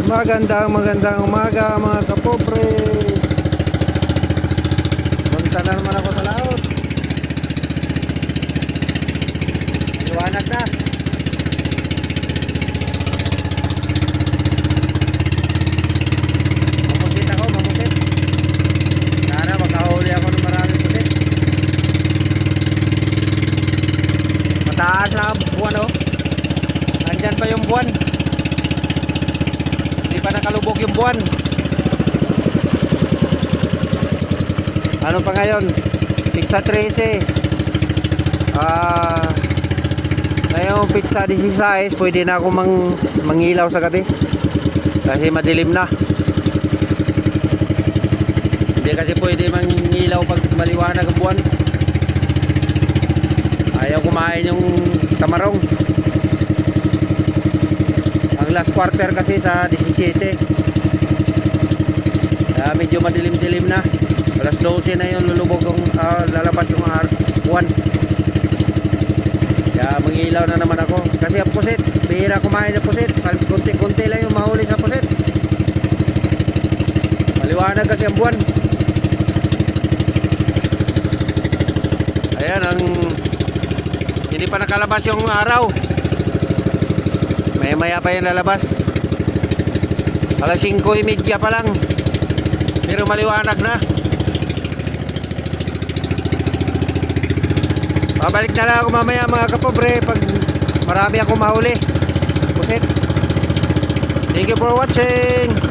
Magandang umaga mga kapobre. Punta na naman ako sa laot. Liwanag na. Mamusit ako, mamusit. Sana makahuli ako ng maraming pusit. Mataas na buwan, oh. Nandyan pa yung buwan. Hindi pa nakalubog yung buwan. Ano pa ngayon? Pizza 13. Ngayong pizza 16, pwede na ako mangilaw sa gabi. Kasi madilim na. Hindi kasi pwede mangilaw pag maliwanag ang buwan. Ayaw kumain yung tamarong. Ang last quarter kasi sa 17. Kaya medyo madilim-dilim na. Alas 12 na yun, lulubog yung lalabas yung buwan. Kaya mangilaw na naman ako. Kasi ang pusit, bihira kumain ng pusit. Kunti-kunti lang yung mahuli sa pusit. Maliwanag kasi ang buwan. Ayan, hindi pa nakalabas yung araw. Maya pa yung lalabas. Alas 5:30 pa lang. Pero maliwanag na. Babalik na lang ako mamaya mga kapobre pag marami akong mahuli. Pusit. Thank you for watching.